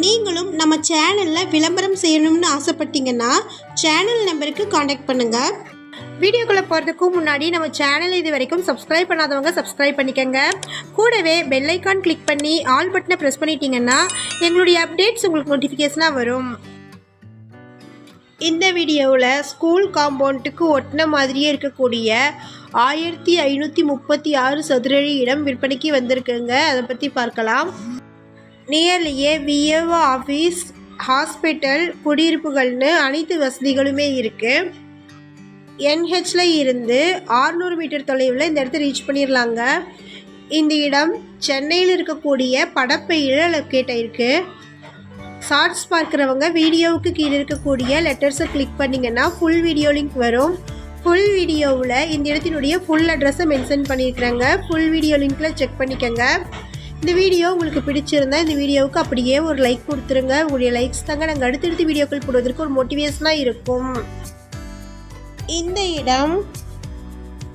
நீங்களும் நம்ம சேனலில் விளம்பரம் செய்யணும்னு ஆசைப்பட்டீங்கன்னா சேனல் நம்பருக்கு காண்டாக்ட் பண்ணுங்கள். வீடியோக்குள்ளே போகிறதுக்கு முன்னாடி நம்ம சேனல் இது வரைக்கும் சப்ஸ்கிரைப் பண்ணாதவங்க சப்ஸ்கிரைப் பண்ணிக்கோங்க. கூடவே பெல் ஐக்கான் கிளிக் பண்ணி ஆல் பட்டனை ப்ரெஸ் பண்ணிட்டீங்கன்னா எங்களுடைய அப்டேட்ஸ் உங்களுக்கு நோட்டிஃபிகேஷனாக வரும். இந்த வீடியோவில் ஸ்கூல் காம்பவுண்டுக்கு ஒட்டின மாதிரியே இருக்கக்கூடிய 1536 சதுரடி இடம் விற்பனைக்கு வந்திருக்குங்க. அதை பற்றி பார்க்கலாம். நியர்லியே விஏஓ ஆஃபீஸ், ஹாஸ்பிட்டல், குடியிருப்புகள்னு அனைத்து வசதிகளுமே இருக்குது. NHல இருந்து 600 மீட்டர் தொலைவில் இந்த இடத்த ரீச் பண்ணிடலாங்க. இந்த இடம் சென்னையில் இருக்கக்கூடிய படப்பையில் லொக்கேட் ஆகிருக்கு. ஷார்ட்ஸ் பார்க்குறவங்க வீடியோவுக்கு கீழே இருக்கக்கூடிய லெட்டர்ஸை கிளிக் பண்ணிங்கன்னா ஃபுல் வீடியோ லிங்க் வரும். ஃபுல் வீடியோவில் இந்த இடத்தினுடைய ஃபுல் அட்ரஸை மென்ஷன் பண்ணியிருக்கிறாங்க. ஃபுல் வீடியோ லிங்க்கில் செக் பண்ணிக்கோங்க. இந்த வீடியோ உங்களுக்கு பிடிச்சிருந்தா இந்த வீடியோவுக்கு அப்படியே ஒரு லைக் கொடுத்துருங்க. உங்களுடைய லைக்ஸ் தாங்க நாங்கள் அடுத்தடுத்து வீடியோக்கள் போடுவதற்கு ஒரு மோட்டிவேஷனாக இருக்கும். இந்த இடம்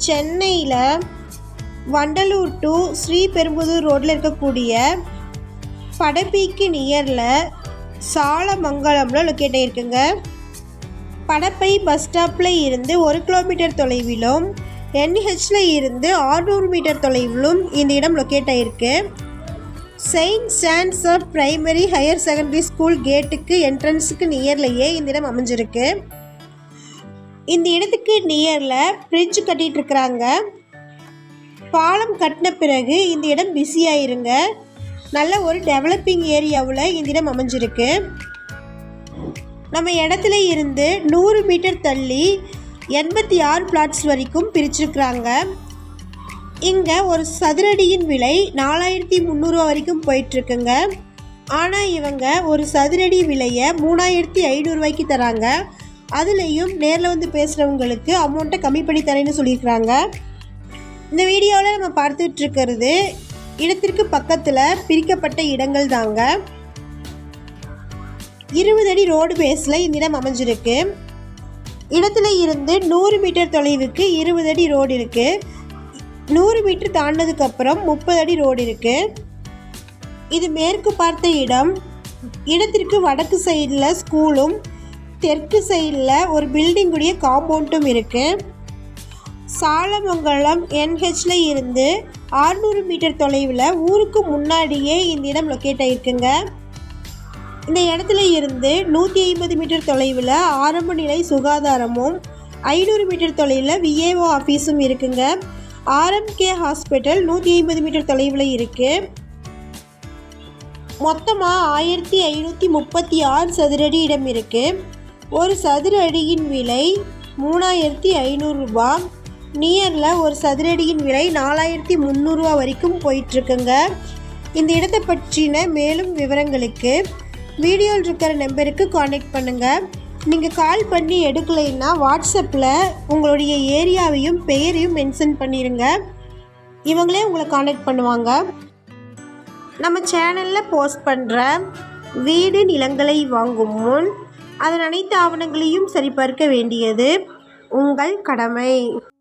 சென்னையில் வண்டலூர் டு ஸ்ரீபெரும்புதூர் ரோட்டில் இருக்கக்கூடிய படப்பைக்கு நியரில் சாலமங்கலமில் லொக்கேட் ஆகிருக்குங்க. படப்பை பஸ் ஸ்டாப்பில் இருந்து 1 கிலோமீட்டர் தொலைவிலும் NHல இருந்து 600 மீட்டர் தொலைவிலும் இந்த இடம் லொக்கேட் ஆகிருக்கு. செயின்ட் ஜான்சப் பிரைமரி ஹையர் செகண்டரி ஸ்கூல் கேட்டுக்கு என்ட்ரன்ஸுக்கு நியர்லையே இந்த இடம் அமைஞ்சிருக்கு. இந்த இடத்துக்கு நியரில் பிரிட்ஜ் கட்டிகிட்டு இருக்கிறாங்க. பாலம் கட்டின பிறகு இந்த இடம் பிஸியாயிருங்க. நல்ல ஒரு டெவலப்பிங் ஏரியாவில் இந்த இடம் அமைஞ்சிருக்கு. நம்ம இடத்துல இருந்து 100 மீட்டர் தள்ளி 86 பிளாட்ஸ் வரைக்கும் பிரிச்சிருக்கிறாங்க. இங்கே ஒரு சதுரடியின் விலை 4300 வரைக்கும் போயிட்டுருக்குங்க. ஆனால் இவங்க ஒரு சதுரடி விலையை 3500 ரூபாய்க்கு தராங்க. அதுலேயும் நேரில் வந்து பேசுகிறவங்களுக்கு அமௌண்ட்டை கம்மி பண்ணி தரேன்னு சொல்லியிருக்கிறாங்க. இந்த வீடியோவில் நம்ம பார்த்துட்ருக்கிறது இடத்திற்கு பக்கத்தில் பிரிக்கப்பட்ட இடங்கள் தாங்க. 20 அடி ரோடு பேஸில் இந்த இடம் அமைஞ்சிருக்கு. இடத்துல இருந்து 100 மீட்டர் தொலைவுக்கு 20 அடி ரோடு இருக்குது. 100 மீட்டர் தாண்டினதுக்கப்புறம் 30 அடி ரோடு இருக்குது. இது மேற்கு பார்த்த இடம். இடத்திற்கு வடக்கு சைடில் ஸ்கூலும் தெற்கு சைடில் ஒரு பில்டிங்குடைய காம்பவுண்டும் இருக்குது. சாலமங்கலம் NHல இருந்து 600 மீட்டர் தொலைவில் ஊருக்கு முன்னாடியே இந்த இடம் லொக்கேட் ஆகிருக்குங்க. இந்த இடத்துல இருந்து 150 மீட்டர் தொலைவில் ஆரம்ப நிலை சுகாதாரமும் 500 மீட்டர் தொலைவில் விஏஓ ஆஃபீஸும் இருக்குங்க. RMK ஹாஸ்பிட்டல் 150 மீட்டர் தொலைவில் இருக்குது. மொத்தமாக 1536 சதுரடி இடம் இருக்குது. ஒரு சதுர அடியின் விலை 3500 ரூபாய். நியரில் ஒரு சதுரடியின் விலை 4300 ரூபா வரைக்கும் போயிட்டுருக்குங்க. இந்த இடத்தை பற்றின மேலும் விவரங்களுக்கு வீடியோவில் இருக்கிற நம்பருக்கு காண்டாக்ட் பண்ணுங்கள். நீங்கள் கால் பண்ணி எடுக்கலைன்னா வாட்ஸ்அப்பில் உங்களுடைய ஏரியாவையும் பெயரையும் மென்ஷன் பண்ணிடுங்க. இவங்களே உங்களை காண்டாக்ட் பண்ணுவாங்க. நம்ம சேனலில் போஸ்ட் பண்ணுற வீடு நிலங்களை வாங்கும் முன் அதன் அனைத்து ஆவணங்களையும் சரிபார்க்க வேண்டியது உங்கள் கடமை.